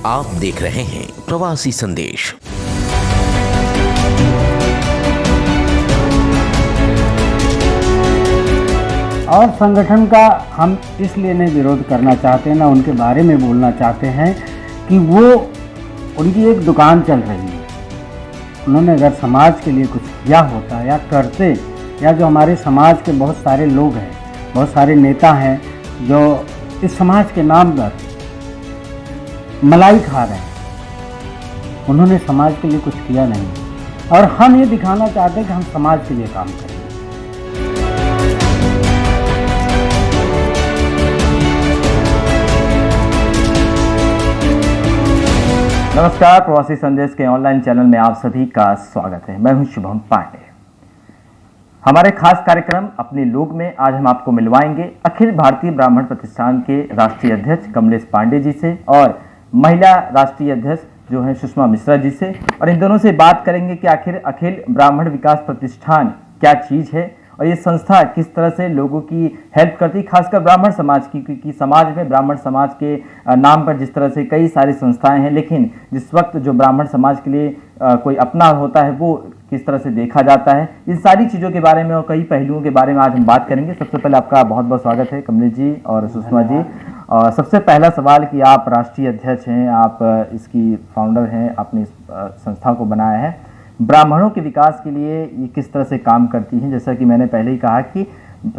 आप देख रहे हैं प्रवासी संदेश। और संगठन का हम इसलिए नहीं विरोध करना चाहते, ना उनके बारे में बोलना चाहते हैं कि वो उनकी एक दुकान चल रही है। उन्होंने अगर समाज के लिए कुछ किया होता या करते, या जो हमारे समाज के बहुत सारे लोग हैं, बहुत सारे नेता हैं जो इस समाज के नाम पर मलाई खा रहे हैं, उन्होंने समाज के लिए कुछ किया नहीं। और हम ये दिखाना चाहते हैं कि हम समाज के लिए काम करें। नमस्कार, प्रवासी संदेश के ऑनलाइन चैनल में आप सभी का स्वागत है। मैं हूं शुभम पांडे। हमारे खास कार्यक्रम अपने लोग में आज हम आपको मिलवाएंगे अखिल भारतीय ब्राह्मण प्रतिष्ठान के राष्ट्रीय अध्यक्ष कमलेश पांडे जी से और महिला राष्ट्रीय अध्यक्ष जो हैं सुषमा मिश्रा जी से, और इन दोनों से बात करेंगे कि आखिर अखिल ब्राह्मण विकास प्रतिष्ठान क्या चीज़ है और ये संस्था किस तरह से लोगों की हेल्प करती, खासकर ब्राह्मण समाज की, क्योंकि समाज में ब्राह्मण समाज के नाम पर जिस तरह से कई सारी संस्थाएं हैं, लेकिन जिस वक्त जो ब्राह्मण समाज के लिए कोई अपना होता है वो किस तरह से देखा जाता है, इन सारी चीज़ों के बारे में और कई पहलुओं के बारे में आज हम बात करेंगे। सबसे पहले आपका बहुत बहुत स्वागत है कमलेश जी और सुषमा जी। और सबसे पहला सवाल कि आप राष्ट्रीय अध्यक्ष हैं, आप इसकी फाउंडर हैं, आपने इस संस्था को बनाया है, ब्राह्मणों के विकास के लिए ये किस तरह से काम करती हैं? जैसा कि मैंने पहले ही कहा कि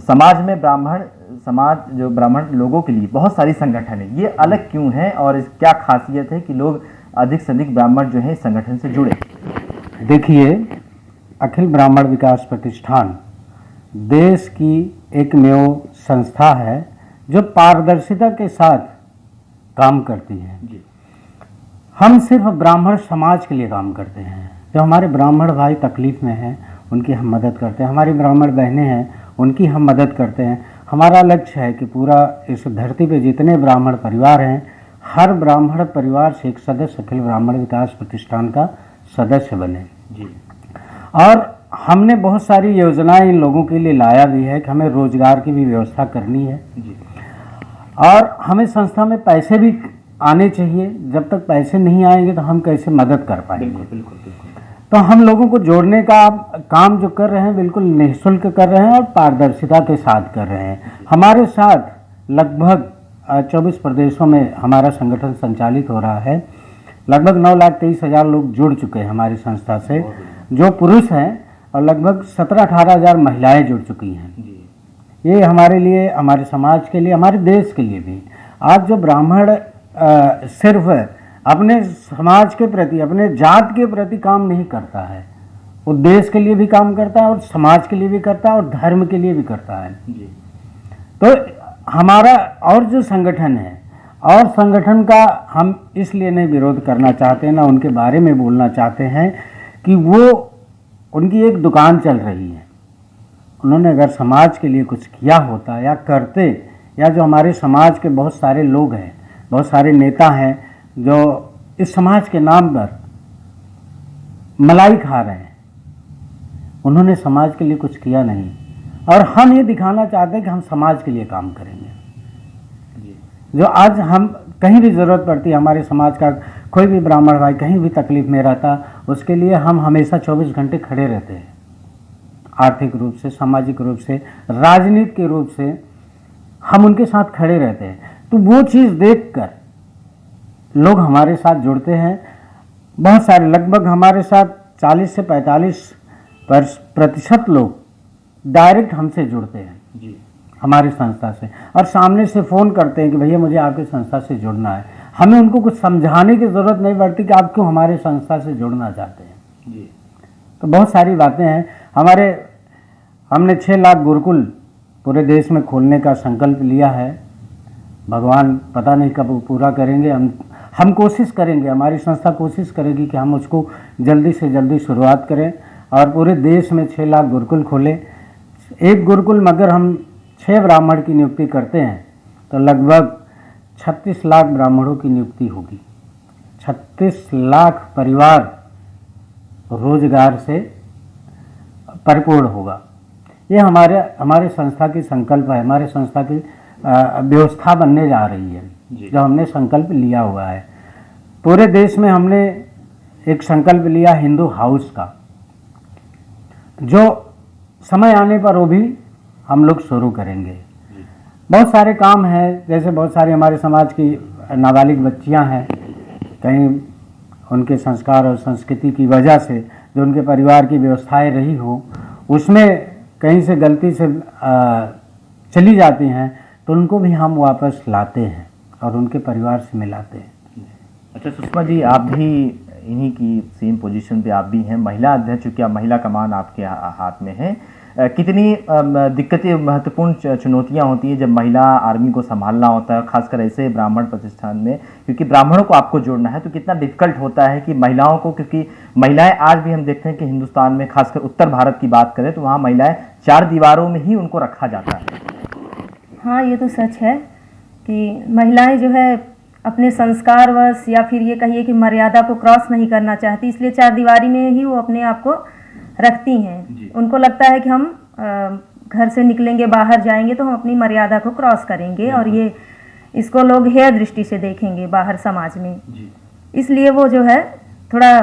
समाज में ब्राह्मण लोगों के लिए बहुत सारी संगठन है, ये अलग क्यों है और इस क्या खासियत है कि लोग अधिक से अधिक ब्राह्मण जो है इस संगठन से जुड़े? देखिए, अखिल ब्राह्मण विकास प्रतिष्ठान देश की एकमेव संस्था है जो पारदर्शिता के साथ काम करती है। हम सिर्फ ब्राह्मण समाज के लिए काम करते हैं। जो हमारे ब्राह्मण भाई तकलीफ में हैं उनकी हम मदद करते हैं, हमारी ब्राह्मण बहनें हैं उनकी हम मदद करते हैं। हमारा लक्ष्य है कि पूरा इस धरती पे जितने ब्राह्मण परिवार हैं, हर ब्राह्मण परिवार से एक सदस्य अखिल ब्राह्मण विकास प्रतिष्ठान का सदस्य बने जी। और हमने बहुत सारी योजनाएं इन लोगों के लिए लाया भी है कि हमें रोजगार की भी व्यवस्था करनी है जी। और हमें संस्था में पैसे भी आने चाहिए। जब तक पैसे नहीं आएंगे तो हम कैसे मदद कर पाएंगे? बिल्कुल। तो हम लोगों को जोड़ने का काम जो कर रहे हैं बिल्कुल निःशुल्क कर रहे हैं और पारदर्शिता के साथ कर रहे हैं। हमारे साथ लगभग 24 प्रदेशों में हमारा संगठन संचालित हो रहा है। लगभग 9,23,000 लोग जुड़ चुके हैं हमारी संस्था से, जो पुरुष हैं, और लगभग 17-18 हज़ार महिलाएं जुड़ चुकी हैं। ये हमारे लिए, हमारे समाज के लिए, हमारे देश के लिए भी। आज जो ब्राह्मण सिर्फ अपने समाज के प्रति, अपने जात के प्रति काम नहीं करता है, वो देश के लिए भी काम करता है और समाज के लिए भी करता है और धर्म के लिए भी करता है जी। तो हमारा और जो संगठन है, और संगठन का हम इसलिए नहीं विरोध करना चाहते, ना उनके बारे में बोलना चाहते हैं कि वो उनकी एक दुकान चल रही है। उन्होंने अगर समाज के लिए कुछ किया होता या करते, या जो हमारे समाज के बहुत सारे लोग हैं, बहुत सारे नेता हैं जो इस समाज के नाम पर मलाई खा रहे हैं, उन्होंने समाज के लिए कुछ किया नहीं। और हम ये दिखाना चाहते हैं कि हम समाज के लिए काम करेंगे। जो आज हम कहीं भी ज़रूरत पड़ती है, हमारे समाज का कोई भी ब्राह्मण भाई कहीं भी तकलीफ में रहता, उसके लिए हम हमेशा 24 घंटे खड़े रहते हैं। आर्थिक रूप से, सामाजिक रूप से, राजनीति के रूप से हम उनके साथ खड़े रहते हैं। तो वो चीज़ देखकर लोग हमारे साथ जुड़ते हैं। बहुत सारे, लगभग हमारे साथ 40 से 45% लोग डायरेक्ट हमसे जुड़ते हैं जी, हमारी संस्था से, और सामने से फ़ोन करते हैं कि भैया मुझे आपकी संस्था से जुड़ना है। हमें उनको कुछ समझाने की ज़रूरत नहीं पड़ती कि आप क्यों हमारे संस्था से जुड़ना चाहते हैं जी। तो बहुत सारी बातें हैं। हमने 6 लाख गुरुकुल पूरे देश में खोलने का संकल्प लिया है। भगवान पता नहीं कब पूरा करेंगे। हम कोशिश करेंगे, हमारी संस्था कोशिश करेगी कि हम उसको जल्दी से जल्दी शुरुआत करें और पूरे देश में 6 लाख गुरुकुल खोलें। एक गुरुकुल में अगर हम 6 ब्राह्मण की नियुक्ति करते हैं तो लगभग 36 लाख ब्राह्मणों की नियुक्ति होगी। 36 लाख परिवार रोजगार से परिपूर्ण होगा। ये हमारे संस्था की संकल्प है, हमारे संस्था की व्यवस्था बनने जा रही है, जो हमने संकल्प लिया हुआ है। पूरे देश में हमने एक संकल्प लिया हिंदू हाउस का, जो समय आने पर वो भी हम लोग शुरू करेंगे। बहुत सारे काम हैं, जैसे बहुत सारी हमारे समाज की नाबालिग बच्चियां हैं, कहीं उनके संस्कार और संस्कृति की वजह से जो उनके परिवार की व्यवस्थाएं रही हो, उसमें कहीं से गलती से चली जाती हैं, तो उनको भी हम वापस लाते हैं और उनके परिवार से मिलाते हैं। अच्छा सुषमा जी, आप भी इन्हीं की सेम पोजीशन पे आप भी हैं, महिला अध्यक्ष, चूँकि आप महिला कमान आपके हाथ में है। कितनी दिक्कतें, महत्वपूर्ण चुनौतियां होती हैं जब महिला आर्मी को संभालना होता है, खासकर ऐसे ब्राह्मण प्रतिष्ठान में, क्योंकि ब्राह्मणों को आपको जोड़ना है, तो कितना डिफिकल्ट होता है कि महिलाओं को, क्योंकि महिलाएं आज भी हम देखते हैं कि हिंदुस्तान में, खासकर उत्तर भारत की बात करें तो वहाँ महिलाएं 4 दीवारों में ही उनको रखा जाता है। हाँ, ये तो सच है कि महिलाएं जो है अपने संस्कारवश या फिर ये कहिए कि मर्यादा को क्रॉस नहीं करना चाहती, इसलिए 4 दीवारी में ही वो अपने आप को रखती हैं। उनको लगता है कि हम घर से निकलेंगे, बाहर जाएंगे तो हम अपनी मर्यादा को क्रॉस करेंगे और ये इसको लोग हेय दृष्टि से देखेंगे बाहर समाज में, इसलिए वो जो है थोड़ा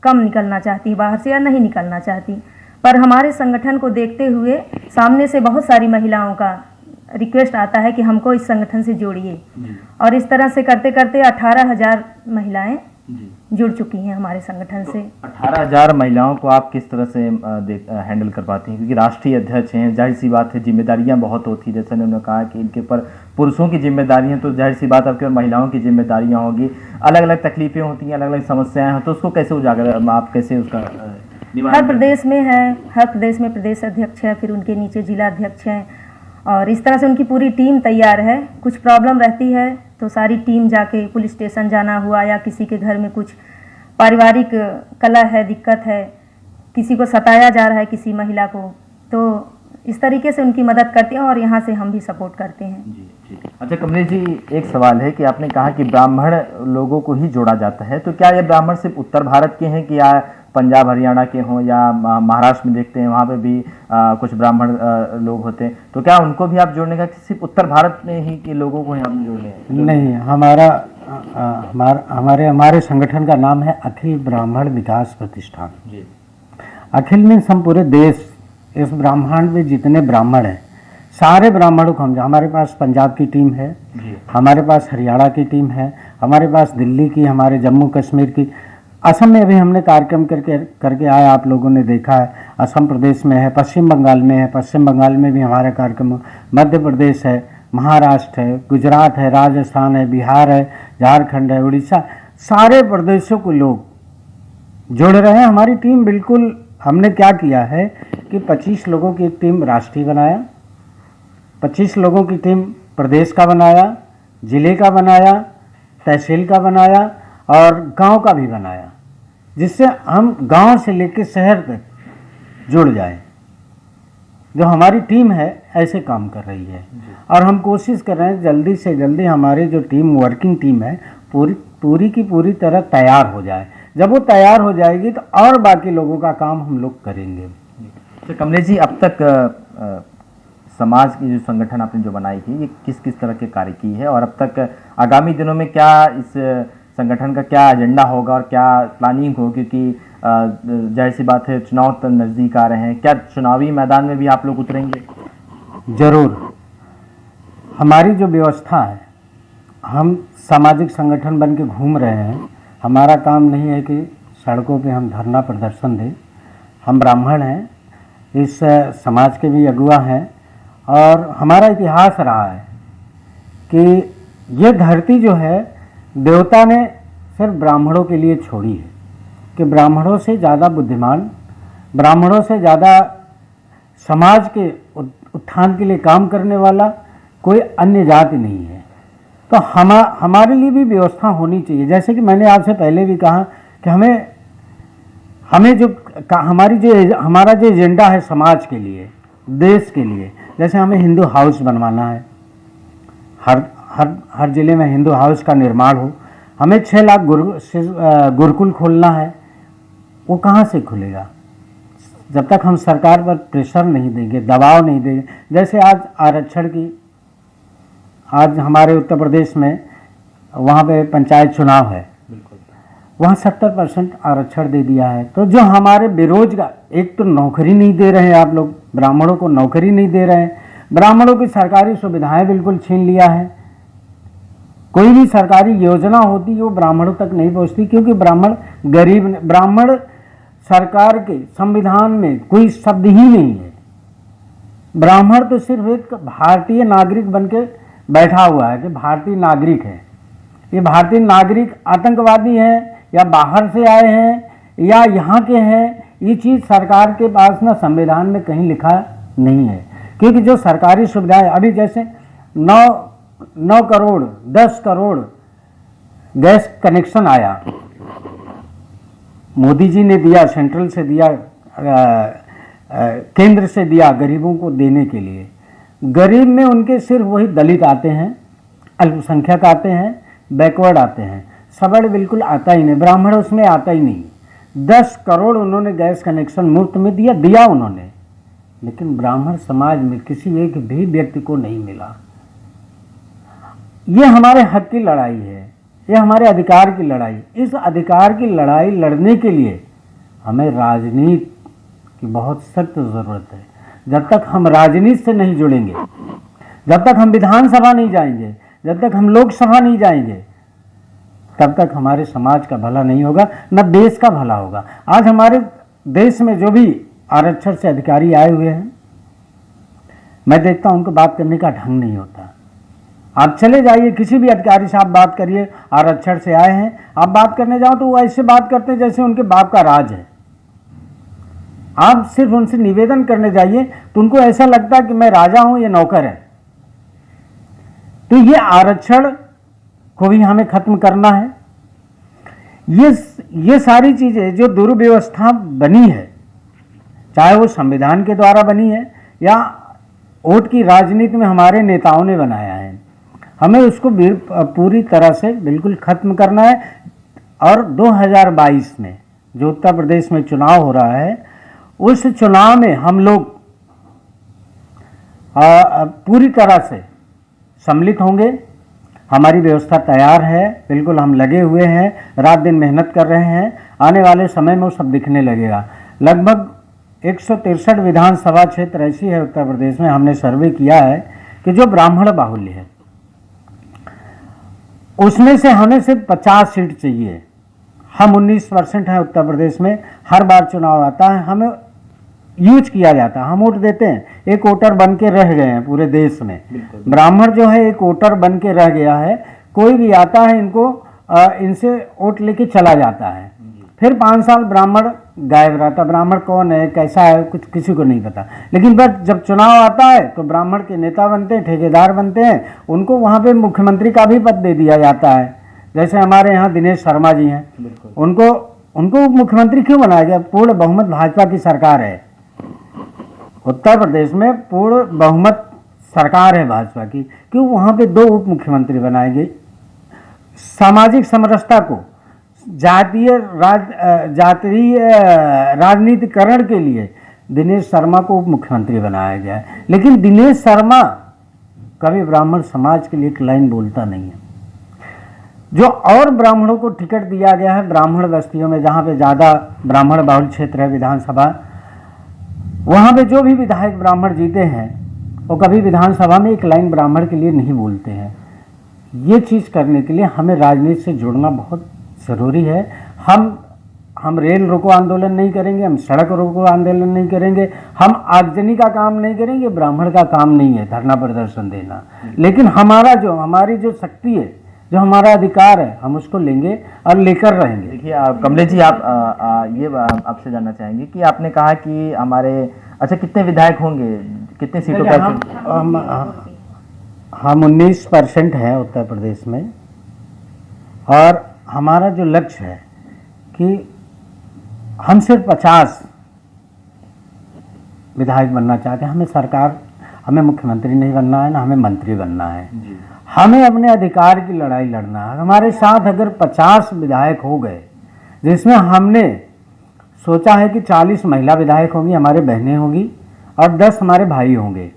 कम निकलना चाहती, बाहर से या नहीं निकलना चाहती। पर हमारे संगठन को देखते हुए सामने से बहुत सारी महिलाओं का रिक्वेस्ट आता है कि हमको इस संगठन से जोड़िए, और इस तरह से करते करते 18,000 महिलाएं जुड़ चुकी हैं हमारे संगठन से। 18,000 महिलाओं को आप किस तरह से हैंडल कर पाती हैं, क्योंकि राष्ट्रीय अध्यक्ष हैं, जाहिर सी बात है जिम्मेदारियां बहुत होती है, जैसे उन्होंने कहा कि इनके ऊपर पुरुषों की जिम्मेदारियां, तो जाहिर सी बात आपके ऊपर महिलाओं की जिम्मेदारियां होगी, अलग अलग तकलीफें होती हैं, अलग अलग समस्याएं हैं, तो उसको कैसे उजागर, आप कैसे उसका हर प्रदेश में है, हर प्रदेश में प्रदेश अध्यक्ष है, फिर उनके नीचे जिला अध्यक्ष हैं, और इस तरह से उनकी पूरी टीम तैयार है। कुछ प्रॉब्लम रहती है तो सारी टीम जाके, पुलिस स्टेशन जाना हुआ या किसी के घर में कुछ पारिवारिक कलह है, दिक्कत है, किसी को सताया जा रहा है किसी महिला को, तो इस तरीके से उनकी मदद करते हैं और यहाँ से हम भी सपोर्ट करते हैं। जी। अच्छा कमलेश जी, एक सवाल है कि आपने कहा कि ब्राह्मण लोगों को ही जोड़ा जाता है, तो क्या ये ब्राह्मण सिर्फ उत्तर भारत के हैं कि या पंजाब हरियाणा के हों, या महाराष्ट्र में देखते हैं वहाँ पे भी कुछ ब्राह्मण लोग होते हैं, तो क्या उनको भी आप जोड़ने का, सिर्फ उत्तर भारत में ही के लोगों को ही हम जोड़ने हैं? नहीं, हमारे संगठन का नाम है अखिल ब्राह्मण विकास प्रतिष्ठान। जी। अखिल मीन्स हम पूरे देश, इस ब्राह्मण में जितने ब्राह्मण हैं सारे ब्राह्मणों को हम, हमारे पास पंजाब की टीम है, हमारे पास हरियाणा की टीम है, हमारे पास दिल्ली की, हमारे जम्मू कश्मीर की, असम में भी हमने कार्यक्रम करके आए, आप लोगों ने देखा है, असम प्रदेश में है, पश्चिम बंगाल में है, पश्चिम बंगाल में भी हमारा कार्यक्रम, मध्य प्रदेश है, महाराष्ट्र है, गुजरात है, राजस्थान है, बिहार है, झारखंड है, उड़ीसा, सारे प्रदेशों को लोग जोड़ रहे हैं। हमारी टीम बिल्कुल, हमने क्या किया है कि 25 लोगों की एक टीम राष्ट्रीय बनाया, 25 लोगों की टीम प्रदेश का बनाया, जिले का बनाया, तहसील का बनाया और गांव का भी बनाया, जिससे हम गांव से लेकर शहर तक जुड़ जाए। जो हमारी टीम है ऐसे काम कर रही है और हम कोशिश कर रहे हैं जल्दी से जल्दी हमारी जो टीम, वर्किंग टीम है, पूरी की पूरी तरह तैयार हो जाए। जब वो तैयार हो जाएगी तो और बाकी लोगों का काम हम लोग करेंगे। तो कमलेश जी, अब तक समाज की जो संगठन आपने जो बनाई थी, ये किस किस तरह के कार्य की है, और अब तक आगामी दिनों में क्या इस संगठन का क्या एजेंडा होगा और क्या प्लानिंग हो, क्योंकि जाहिर सी बात है चुनाव तो नज़दीक आ रहे हैं, क्या चुनावी मैदान में भी आप लोग उतरेंगे? जरूर। हमारी जो व्यवस्था है, हम सामाजिक संगठन बन के घूम रहे हैं, हमारा काम नहीं है कि सड़कों पे हम धरना प्रदर्शन दें। हम ब्राह्मण हैं, इस समाज के भी अगुआ हैं, और हमारा इतिहास रहा है कि ये धरती जो है देवता ने सिर्फ ब्राह्मणों के लिए छोड़ी है, कि ब्राह्मणों से ज़्यादा बुद्धिमान, ब्राह्मणों से ज़्यादा समाज के उत्थान के लिए काम करने वाला कोई अन्य जाति नहीं है। तो हमारे लिए भी व्यवस्था होनी चाहिए। जैसे कि मैंने आपसे पहले भी कहा कि हमें जो हमारा जो एजेंडा है समाज के लिए, देश के लिए, जैसे हमें हिंदू हाउस बनवाना है, हर जिले में हिंदू हाउस का निर्माण हो, हमें 6 लाख गुरुकुल खोलना है, वो कहाँ से खुलेगा जब तक हम सरकार पर प्रेशर नहीं देंगे, दबाव नहीं देंगे। जैसे आज आरक्षण की, आज हमारे उत्तर प्रदेश में वहाँ पे पंचायत चुनाव है, वहाँ 70% आरक्षण दे दिया है। तो जो हमारे बेरोजगार, एक तो नौकरी नहीं दे रहे हैं आप लोग, ब्राह्मणों को नौकरी नहीं दे रहे हैं, ब्राह्मणों की सरकारी सुविधाएं बिल्कुल छीन लिया है। कोई भी सरकारी योजना होती है वो ब्राह्मणों तक नहीं पहुंचती, क्योंकि ब्राह्मण गरीब, ब्राह्मण सरकार के संविधान में कोई शब्द ही नहीं है। ब्राह्मण तो सिर्फ एक भारतीय नागरिक बनके बैठा हुआ है कि भारतीय नागरिक है। ये भारतीय नागरिक आतंकवादी है या बाहर से आए हैं या यहाँ के हैं, ये चीज़ सरकार के पास ना संविधान में कहीं लिखा नहीं है। क्योंकि जो सरकारी सुविधाएं अभी जैसे 9 करोड़ 10 करोड़ गैस कनेक्शन आया, मोदी जी ने दिया, सेंट्रल से दिया, केंद्र से दिया गरीबों को देने के लिए। गरीब में उनके सिर्फ वही दलित आते हैं, अल्पसंख्यक आते हैं, बैकवर्ड आते हैं, सबड़ बिल्कुल आता ही नहीं, ब्राह्मण उसमें आता ही नहीं। 10 करोड़ उन्होंने गैस कनेक्शन मुफ्त में दिया उन्होंने, लेकिन ब्राह्मण समाज में किसी एक भी व्यक्ति को नहीं मिला। ये हमारे हक की लड़ाई है, ये हमारे अधिकार की लड़ाई। इस अधिकार की लड़ाई लड़ने के लिए हमें राजनीति की बहुत सख्त ज़रूरत है। जब तक हम राजनीति से नहीं जुड़ेंगे, जब तक हम विधानसभा नहीं जाएंगे, जब तक हम लोकसभा नहीं जाएंगे, तब तक हमारे समाज का भला नहीं होगा, न देश का भला होगा। आज हमारे देश में जो भी आरक्षण से अधिकारी आए हुए हैं, मैं देखता हूं उनको बात करने का ढंग नहीं होता। आप चले जाइए, किसी भी अधिकारी से आप बात करिए, आरक्षण से आए हैं, आप बात करने जाओ तो वो ऐसे बात करते हैं जैसे उनके बाप का राज है। आप सिर्फ उनसे निवेदन करने जाइए तो उनको ऐसा लगता है कि मैं राजा हूं, ये नौकर है। तो ये आरक्षण को भी हमें खत्म करना है। ये सारी चीजें जो दुर्व्यवस्था बनी है, चाहे वो संविधान के द्वारा बनी है या वोट की राजनीति में हमारे नेताओं ने बनाया है, हमें उसको पूरी तरह से बिल्कुल खत्म करना है। और 2022 में जो उत्तर प्रदेश में चुनाव हो रहा है, उस चुनाव में हम लोग पूरी तरह से सम्मिलित होंगे। हमारी व्यवस्था तैयार है, बिल्कुल हम लगे हुए हैं, रात दिन मेहनत कर रहे हैं। आने वाले समय में वो सब दिखने लगेगा। लगभग 163 विधानसभा क्षेत्र ऐसी है उत्तर प्रदेश में, हमने सर्वे किया है कि जो ब्राह्मण बाहुल्य है, उसमें से हमें सिर्फ 50 सीट चाहिए। हम 19% हैं उत्तर प्रदेश में। हर बार चुनाव आता है, हमें यूज किया जाता है, हम वोट देते हैं। एक वोटर बन के रह गए हैं पूरे देश में। ब्राह्मण जो है एक वोटर बन के रह गया है। कोई भी आता है इनको इनसे वोट लेके चला जाता है, फिर 5 साल ब्राह्मण गायब रहता। ब्राह्मण कौन है, कैसा है, कुछ किसी को नहीं पता। लेकिन बस जब चुनाव आता है तो ब्राह्मण के नेता बनते हैं, ठेकेदार बनते हैं, उनको वहाँ पे मुख्यमंत्री का भी पद दे दिया जाता है। जैसे हमारे यहाँ दिनेश शर्मा जी हैं, उनको मुख्यमंत्री क्यों बनाया गया? पूर्ण बहुमत भाजपा की सरकार है उत्तर प्रदेश में, पूर्ण बहुमत सरकार है भाजपा की। क्यों वहाँ पे 2 उप मुख्यमंत्री बनाएंगे? सामाजिक समरसता को जातीय राजनीतिकरण के लिए दिनेश शर्मा को उप मुख्यमंत्री बनाया गया है। लेकिन दिनेश शर्मा कभी ब्राह्मण समाज के लिए एक लाइन बोलता नहीं है। जो और ब्राह्मणों को टिकट दिया गया है ब्राह्मण बस्तियों में, जहाँ पे ज़्यादा ब्राह्मण बहुल क्षेत्र है विधानसभा, वहाँ पे जो भी विधायक ब्राह्मण जीते हैं वो कभी विधानसभा में एक लाइन ब्राह्मण के लिए नहीं बोलते हैं। ये चीज़ करने के लिए हमें राजनीति से जुड़ना बहुत ज़रूरी है। हम रेल रोको आंदोलन नहीं करेंगे, हम सड़क रोको आंदोलन नहीं करेंगे, हम आगजनी का काम नहीं करेंगे। ब्राह्मण का काम नहीं है धरना प्रदर्शन देना, लेकिन हमारी जो शक्ति है, जो हमारा अधिकार है, हम उसको लेंगे और लेकर रहेंगे। देखिए कमलेश जी, आप ये आपसे जानना चाहेंगे कि आपने कहा कि हमारे कितने विधायक होंगे, कितने सीटों पर? हम 19% हैं उत्तर प्रदेश में, और हमारा जो लक्ष्य है कि हम सिर्फ 50 विधायक बनना चाहते हैं। हमें मुख्यमंत्री नहीं बनना है, ना हमें मंत्री बनना है। हमें अपने अधिकार की लड़ाई लड़ना है। हमारे साथ अगर 50 विधायक हो गए, जिसमें हमने सोचा है कि 40 महिला विधायक होंगी, हमारे बहनें होंगी, और 10 हमारे भाई होंगे।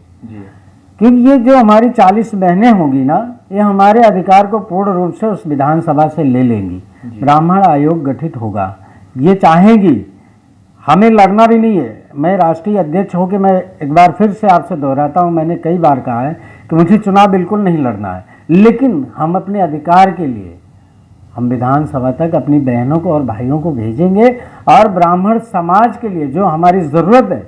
क्योंकि ये जो हमारी 40 बहनें होंगी ना, ये हमारे अधिकार को पूर्ण रूप से उस विधानसभा से ले लेंगी। ब्राह्मण आयोग गठित होगा। ये चाहेंगी, हमें लड़ना भी नहीं है। मैं राष्ट्रीय अध्यक्ष होकर मैं एक बार फिर से आपसे दोहराता हूँ, मैंने कई बार कहा है कि मुझे चुनाव बिल्कुल नहीं लड़ना है, लेकिन हम अपने अधिकार के लिए हम विधानसभा तक अपनी बहनों को और भाइयों को भेजेंगे और ब्राह्मण समाज के लिए जो हमारी ज़रूरत है,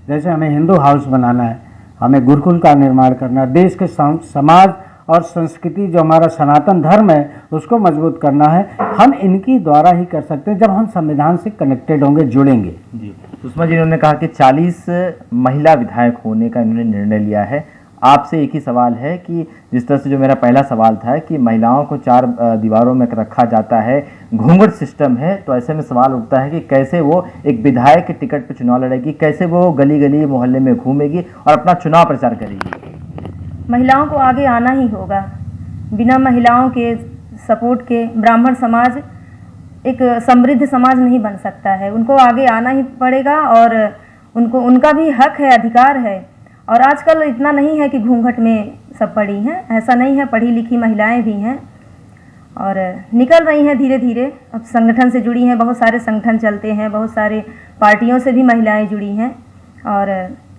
जैसे हमें हिंदू हाउस बनाना है, हमें गुरुकुल का निर्माण करना है, देश के समाज और संस्कृति जो हमारा सनातन धर्म है उसको मजबूत करना है, हम इनकी द्वारा ही कर सकते हैं जब हम संविधान से कनेक्टेड होंगे, जुड़ेंगे। जी, सुषमा जी ने कहा कि 40 महिला विधायक होने का इन्होंने निर्णय लिया है। आपसे एक ही सवाल है कि जिस तरह से जो मेरा पहला सवाल था कि महिलाओं को 4 दीवारों में रखा जाता है, घूंघट सिस्टम है, तो ऐसे में सवाल उठता है कि कैसे वो एक विधायक के टिकट पर चुनाव लड़ेगी, कैसे वो गली गली मोहल्ले में घूमेगी और अपना चुनाव प्रचार करेगी। महिलाओं को आगे आना ही होगा। बिना महिलाओं के सपोर्ट के ब्राह्मण समाज एक समृद्ध समाज नहीं बन सकता है। उनको आगे आना ही पड़ेगा और उनको उनका भी हक है, अधिकार है। और आजकल इतना नहीं है कि घूंघट में सब पड़ी हैं, ऐसा नहीं है, पढ़ी लिखी महिलाएं भी हैं और निकल रही हैं धीरे धीरे। अब संगठन से जुड़ी हैं, बहुत सारे संगठन चलते हैं, बहुत सारे पार्टियों से भी महिलाएं जुड़ी हैं और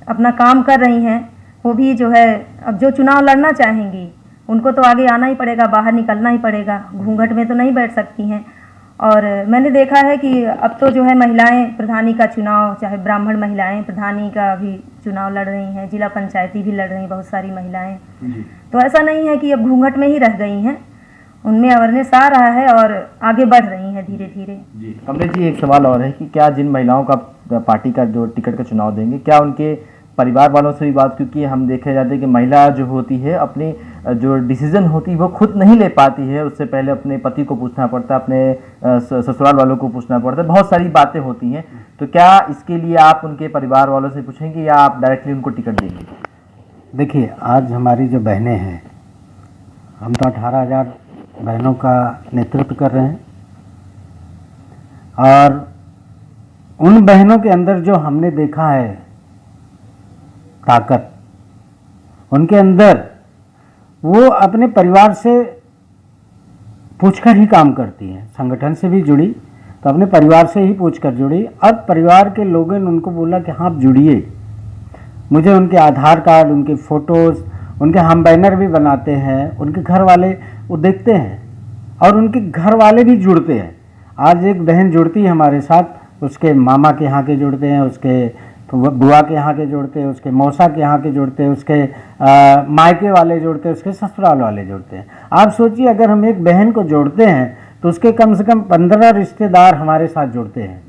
अपना काम कर रही हैं। वो भी जो है अब जो चुनाव लड़ना चाहेंगी उनको तो आगे आना ही पड़ेगा, बाहर निकलना ही पड़ेगा, घूंघट में तो नहीं बैठ सकती हैं। और मैंने देखा है कि अब तो जो है महिलाएं प्रधानी का चुनाव, चाहे ब्राह्मण महिलाएं प्रधानी का भी चुनाव लड़ रही हैं, जिला पंचायती भी लड़ रही हैं बहुत सारी महिलाएं। तो ऐसा नहीं है कि अब घूंघट में ही रह गई हैं, उनमें अवेयरनेस आ रहा है और आगे बढ़ रही हैं धीरे धीरे। कमलेश जी, एक सवाल और है कि क्या जिन महिलाओं का पार्टी का जो टिकट का चुनाव देंगे, क्या उनके परिवार वालों से भी बात, क्योंकि हम देखे जाते हैं कि महिला जो होती है अपनी जो डिसीजन होती है वो खुद नहीं ले पाती है, उससे पहले अपने पति को पूछना पड़ता है, अपने ससुराल वालों को पूछना पड़ता है, बहुत सारी बातें होती हैं। तो क्या इसके लिए आप उनके परिवार वालों से पूछेंगे या आप डायरेक्टली उनको टिकट देंगे? देखिए, आज हमारी जो बहनें हैं, हम तो 18,000 बहनों का नेतृत्व कर रहे हैं और उन बहनों के अंदर जो हमने देखा है ताकत, उनके अंदर वो अपने परिवार से पूछकर ही काम करती हैं। संगठन से भी जुड़ी तो अपने परिवार से ही पूछकर जुड़ी और परिवार के लोगों ने उनको बोला कि हाँ आप जुड़िए। मुझे उनके आधार कार्ड, उनके फ़ोटोज़, उनके हम बैनर भी बनाते हैं, उनके घर वाले वो देखते हैं और उनके घर वाले भी जुड़ते हैं। आज एक बहन जुड़ती है हमारे साथ, उसके मामा के यहाँ के जुड़ते हैं, उसके बुआ के यहाँ के जुड़ते हैं, उसके मौसा के यहाँ के जुड़ते हैं, उसके मायके वाले जुड़ते हैं, उसके ससुराल वाले जुड़ते हैं। आप सोचिए, अगर हम एक बहन को जोड़ते हैं तो उसके कम से कम 15 रिश्तेदार हमारे साथ जुड़ते हैं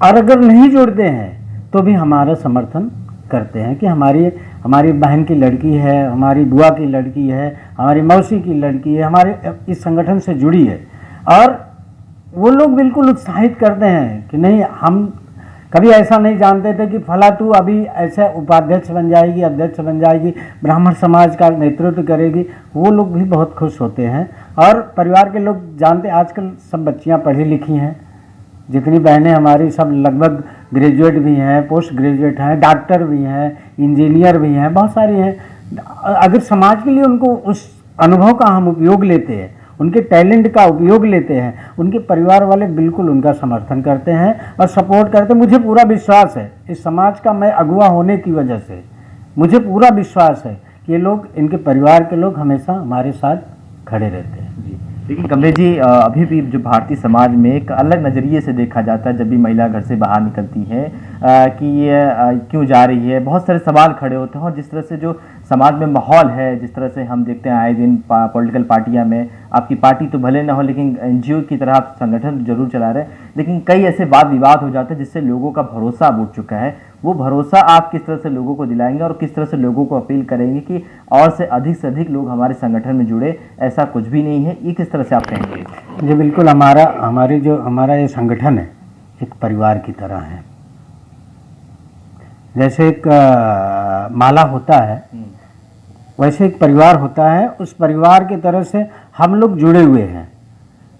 और अगर नहीं जुड़ते हैं तो भी हमारा समर्थन करते हैं कि हमारी बहन की लड़की है, हमारी बुआ की लड़की है, हमारी मौसी की लड़की है, हमारे इस संगठन से जुड़ी है। और वो लोग बिल्कुल उत्साहित करते हैं कि नहीं, हम कभी ऐसा नहीं जानते थे कि फला तू अभी ऐसे उपाध्यक्ष बन जाएगी, अध्यक्ष बन जाएगी, ब्राह्मण समाज का नेतृत्व करेगी। वो लोग भी बहुत खुश होते हैं और परिवार के लोग जानते, आजकल सब बच्चियां पढ़ी लिखी हैं, जितनी बहनें हमारी सब लगभग ग्रेजुएट भी हैं, पोस्ट ग्रेजुएट हैं, डॉक्टर भी हैं, इंजीनियर भी हैं, बहुत सारी हैं। अगर समाज के लिए उनको उस अनुभव का हम उपयोग लेते हैं, उनके टैलेंट का उपयोग लेते हैं, उनके परिवार वाले बिल्कुल उनका समर्थन करते हैं और सपोर्ट करते हैं। मुझे पूरा विश्वास है इस समाज का, मैं अगुवा होने की वजह से मुझे पूरा विश्वास है कि ये लोग, इनके परिवार के लोग हमेशा हमारे साथ खड़े रहते हैं। जी, लेकिन कमलेश जी, अभी भी जो भारतीय समाज में एक अलग नज़रिए से देखा जाता है जब भी महिला घर से बाहर निकलती है कि ये क्यों जा रही है, बहुत सारे सवाल खड़े होते हैं। और जिस तरह से जो समाज में माहौल है, जिस तरह से हम देखते हैं आए दिन पॉलिटिकल पार्टियां में, आपकी पार्टी तो भले ना हो लेकिन एनजीओ की तरह आप संगठन जरूर चला रहे हैं, लेकिन कई ऐसे वाद विवाद हो जाते हैं जिससे लोगों का भरोसा अब उठ चुका है। वो भरोसा आप किस तरह से लोगों को दिलाएंगे और किस तरह से लोगों को अपील करेंगे कि और से अधिक लोग हमारे संगठन में जुड़े? ऐसा कुछ भी नहीं है, ये किस तरह से आप कहेंगे? जी बिल्कुल, हमारा ये संगठन है एक परिवार की तरह है। जैसे एक माला होता है वैसे एक परिवार होता है, उस परिवार की तरह से हम लोग जुड़े हुए हैं।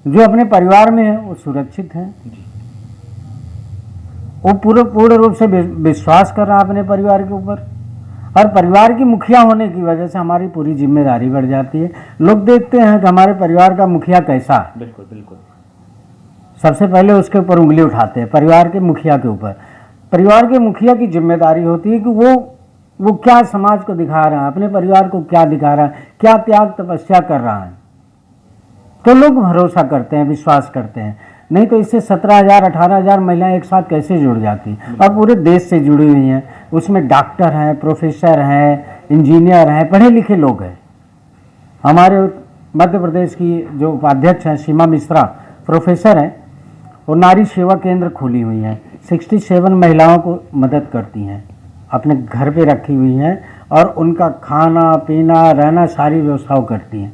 जो अपने परिवार में है वो सुरक्षित है, वो पूर्ण रूप से विश्वास कर रहा है अपने परिवार के ऊपर और परिवार की मुखिया होने की वजह से हमारी पूरी जिम्मेदारी बढ़ जाती है। लोग देखते हैं कि हमारे परिवार का मुखिया कैसा है। बिल्कुल बिल्कुल। सबसे पहले उसके ऊपर उंगली उठाते हैं, परिवार के मुखिया के ऊपर। परिवार के मुखिया की जिम्मेदारी होती है कि वो क्या समाज को दिखा रहा है, अपने परिवार को क्या दिखा रहा है, क्या त्याग तपस्या कर रहा है, तो लोग भरोसा करते हैं, विश्वास करते हैं। नहीं तो इससे 17,000 18,000 महिलाएं एक साथ कैसे जुड़ जाती, और पूरे देश से जुड़ी हुई हैं। उसमें डॉक्टर हैं, प्रोफेसर हैं, इंजीनियर हैं, पढ़े लिखे लोग हैं। हमारे मध्य प्रदेश की जो उपाध्यक्ष हैं सीमा मिश्रा प्रोफेसर हैं, वो नारी सेवा केंद्र खोली हुई हैं, 67 महिलाओं को मदद करती हैं, अपने घर पे रखी हुई हैं और उनका खाना पीना रहना सारी व्यवस्थाओं करती हैं।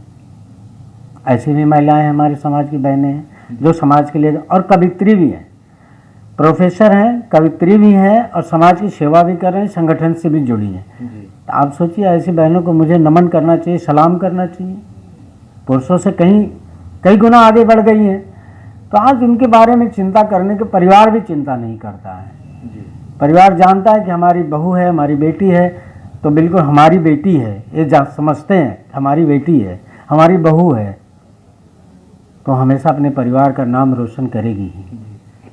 ऐसी भी महिलाएं हमारे समाज की बहनें हैं जो समाज के लिए, और कवित्री भी हैं, प्रोफेसर हैं, कवित्री भी हैं और समाज की सेवा भी कर रहे हैं, संगठन से भी जुड़ी हैं। तो आप सोचिए, ऐसी बहनों को मुझे नमन करना चाहिए, सलाम करना चाहिए। पुरुषों से कई गुना आगे बढ़ गई हैं। तो आज उनके बारे में चिंता करने के परिवार भी चिंता नहीं करता है। परिवार जानता है कि हमारी बहू है, हमारी बेटी है, तो बिल्कुल हमारी बेटी है, ये समझते हैं हमारी बेटी है, हमारी बहू है, तो हमेशा अपने परिवार का नाम रोशन करेगी ही।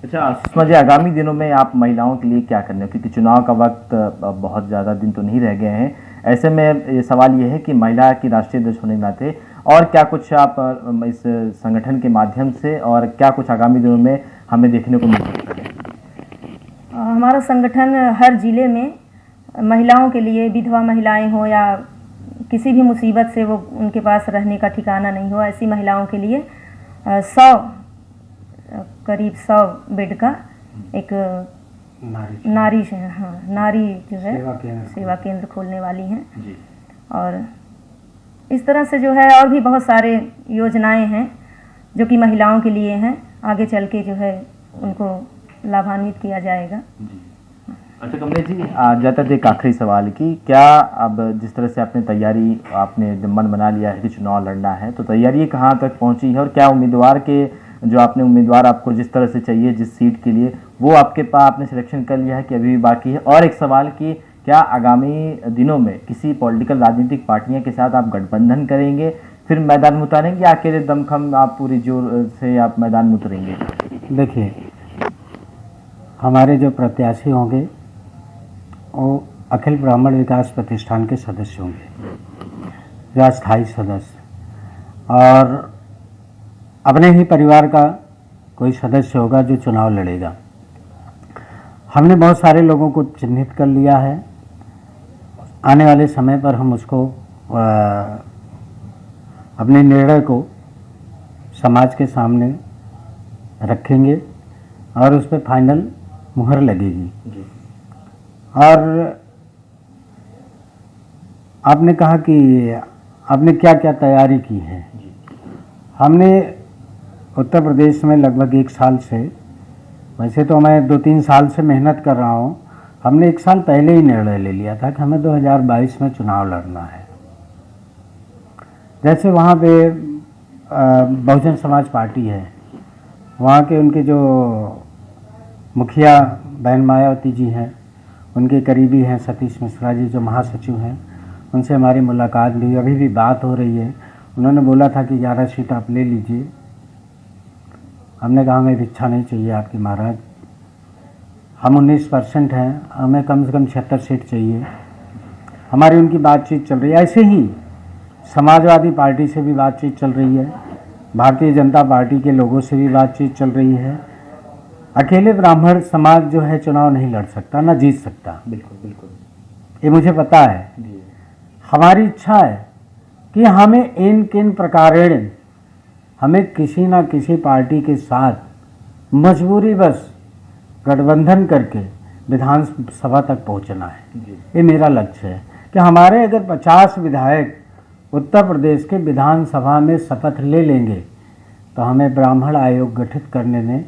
अच्छा सुषमा जी, आगामी दिनों में आप महिलाओं के लिए क्या करने हो, क्योंकि चुनाव का वक्त बहुत ज़्यादा दिन तो नहीं रह गए हैं। ऐसे में ये सवाल ये है कि महिला की राष्ट्रीय अध्यक्ष होने के नाते और क्या कुछ आप इस संगठन के माध्यम से और क्या कुछ आगामी दिनों में हमें देखने को मिल सकता है? हमारा संगठन हर जिले में महिलाओं के लिए, विधवा महिलाएं हो या किसी भी मुसीबत से वो उनके पास रहने का ठिकाना नहीं हो, ऐसी महिलाओं के लिए करीब 100 बेड का एक नारी जो है सेवा केंद्र खोलने वाली हैं। और इस तरह से जो है और भी बहुत सारे योजनाएं हैं जो कि महिलाओं के लिए हैं, आगे चल के जो है उनको लाभान्वित किया जाएगा। अच्छा कमलेश जी, जाता थे एक आखिरी सवाल की, क्या अब जिस तरह से आपने जब मन बना लिया है कि चुनाव लड़ना है, तो तैयारी कहाँ तक पहुँची है और क्या उम्मीदवार आपको जिस तरह से चाहिए जिस सीट के लिए, वो आपने सिलेक्शन कर लिया है कि अभी भी बाकी है? और एक सवाल कि क्या आगामी दिनों में किसी पॉलिटिकल राजनीतिक पार्टियों के साथ आप गठबंधन करेंगे, फिर मैदान में उतारेंगे, या अकेले दमखम आप पूरी जोर से आप मैदान में उतरेंगे? देखिए, हमारे जो प्रत्याशी होंगे वो अखिल ब्राह्मण विकास प्रतिष्ठान के सदस्य होंगे, जो अस्थायी सदस्य, और अपने ही परिवार का कोई सदस्य होगा जो चुनाव लड़ेगा। हमने बहुत सारे लोगों को चिन्हित कर लिया है। आने वाले समय पर हम उसको अपने निर्णय को समाज के सामने रखेंगे और उस पर फाइनल मुहर लगेगी। और आपने कहा कि आपने क्या क्या तैयारी की है। हमने उत्तर प्रदेश में लगभग 1 साल से, वैसे तो मैं 2-3 साल से मेहनत कर रहा हूँ, हमने 1 साल पहले ही निर्णय ले लिया था कि हमें 2022 में चुनाव लड़ना है। जैसे वहाँ पे बहुजन समाज पार्टी है, वहाँ के उनके जो मुखिया बहन मायावती जी हैं, उनके करीबी हैं सतीश मिश्रा जी जो महासचिव हैं, उनसे हमारी मुलाकात भी, अभी भी बात हो रही है। उन्होंने बोला था कि 11 सीट आप ले लीजिए। हमने कहा हमें भिक्षा नहीं चाहिए आपकी महाराज, हम 19% हैं, हमें कम से कम 76 सीट चाहिए। हमारी उनकी बातचीत चल रही है। ऐसे ही समाजवादी पार्टी से भी बातचीत चल रही है, भारतीय जनता पार्टी के लोगों से भी बातचीत चल रही है। अकेले ब्राह्मण समाज जो है चुनाव नहीं लड़ सकता, ना जीत सकता। बिल्कुल बिल्कुल, ये मुझे पता है। हमारी इच्छा है कि हमें इन किन प्रकारेण हमें किसी ना किसी पार्टी के साथ मजबूरी बस गठबंधन करके विधानसभा तक पहुंचना है। ये मेरा लक्ष्य है कि हमारे अगर 50 विधायक उत्तर प्रदेश के विधानसभा में शपथ ले लेंगे तो हमें ब्राह्मण आयोग गठित करने में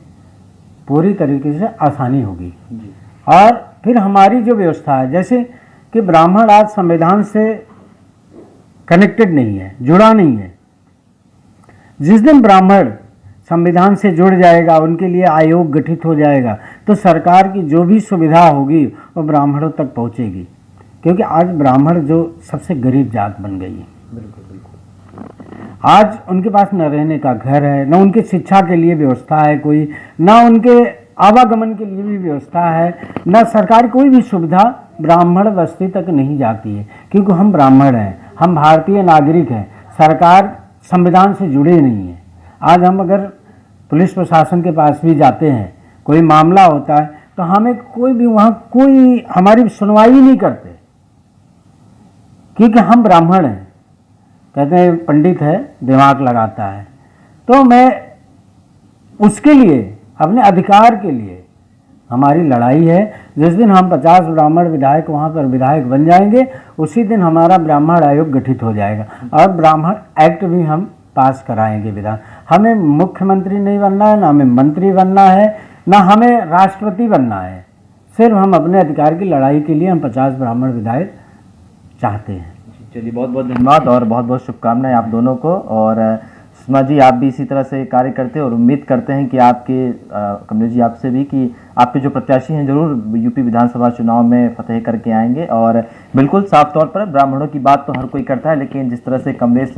पूरी तरीके से आसानी होगी। और फिर हमारी जो व्यवस्था है, जैसे कि ब्राह्मण आज संविधान से कनेक्टेड नहीं है, जुड़ा नहीं है। जिस दिन ब्राह्मण संविधान से जुड़ जाएगा, उनके लिए आयोग गठित हो जाएगा, तो सरकार की जो भी सुविधा होगी वो ब्राह्मणों तक पहुंचेगी, क्योंकि आज ब्राह्मण जो सबसे गरीब जात बन गई है। बिल्कुल बिल्कुल। आज उनके पास न रहने का घर है, न उनकी शिक्षा के लिए व्यवस्था है कोई, न उनके आवागमन के लिए भी व्यवस्था है, न सरकार कोई भी सुविधा ब्राह्मण बस्ती तक नहीं जाती है, क्योंकि हम ब्राह्मण हैं, हम भारतीय नागरिक हैं, सरकार संविधान से जुड़े नहीं है। आज हम अगर पुलिस प्रशासन के पास भी जाते हैं, कोई मामला होता है तो हमें कोई भी वहाँ कोई हमारी सुनवाई नहीं करते, क्योंकि हम ब्राह्मण हैं। कहते हैं पंडित है दिमाग लगाता है। तो मैं उसके लिए, अपने अधिकार के लिए हमारी लड़ाई है। जिस दिन हम 50 ब्राह्मण विधायक वहाँ पर विधायक बन जाएंगे, उसी दिन हमारा ब्राह्मण आयोग गठित हो जाएगा और ब्राह्मण एक्ट भी हम पास कराएंगे विधान। हमें मुख्यमंत्री नहीं बनना है, ना हमें मंत्री बनना है, ना हमें राष्ट्रपति बनना है। सिर्फ हम अपने अधिकार की लड़ाई के लिए हम 50 ब्राह्मण विधायक चाहते हैं। चलिए, बहुत बहुत धन्यवाद और बहुत बहुत शुभकामनाएं आप दोनों को। और सुषमा जी, आप भी इसी तरह से कार्य करते हैं और उम्मीद करते हैं कि आपके कमलेश जी आपसे भी कि आपके जो प्रत्याशी हैं जरूर यूपी विधानसभा चुनाव में फतेह करके आएंगे। और बिल्कुल साफ तौर पर ब्राह्मणों की बात तो हर कोई करता है, लेकिन जिस तरह से कमलेश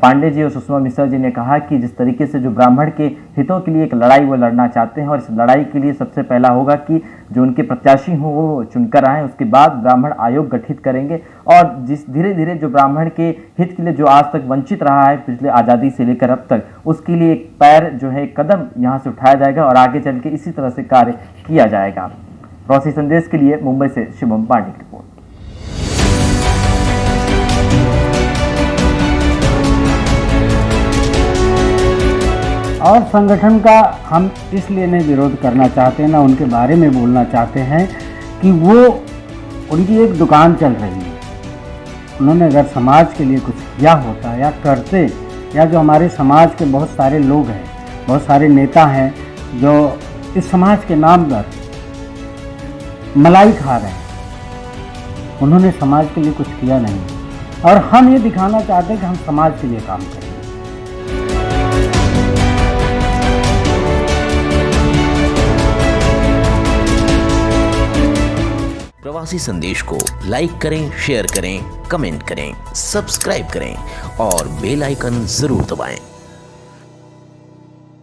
पांडे जी और सुषमा मिश्रा जी ने कहा कि जिस तरीके से जो ब्राह्मण के हितों के लिए एक लड़ाई वो लड़ना चाहते हैं, और इस लड़ाई के लिए सबसे पहला होगा कि जो उनके प्रत्याशी हों वो चुनकर आएँ, उसके बाद ब्राह्मण आयोग गठित करेंगे। और जिस धीरे धीरे जो ब्राह्मण के हित के लिए जो आज तक वंचित रहा है पिछले आज़ादी से लेकर अब तक, उसके लिए एक पैर जो है एक कदम यहाँ से उठाया जाएगा और आगे चल के इसी तरह से कार्य किया जाएगा। प्रवासी संदेश के लिए मुंबई से शुभम पांडे की रिपोर्ट। और संगठन का हम इसलिए नहीं विरोध करना चाहते, ना उनके बारे में बोलना चाहते हैं कि वो उनकी एक दुकान चल रही है। उन्होंने अगर समाज के लिए कुछ किया होता या करते, या जो हमारे समाज के बहुत सारे लोग हैं, बहुत सारे नेता हैं जो इस समाज के नाम पर मलाई खा रहे हैं, उन्होंने समाज के लिए कुछ किया नहीं। और हम ये दिखाना चाहते हैं कि हम समाज के लिए काम करें। प्रवासी संदेश को लाइक करें, शेयर करें, कमेंट करें, सब्सक्राइब करें और बेल आइकन जरूर दबाएं।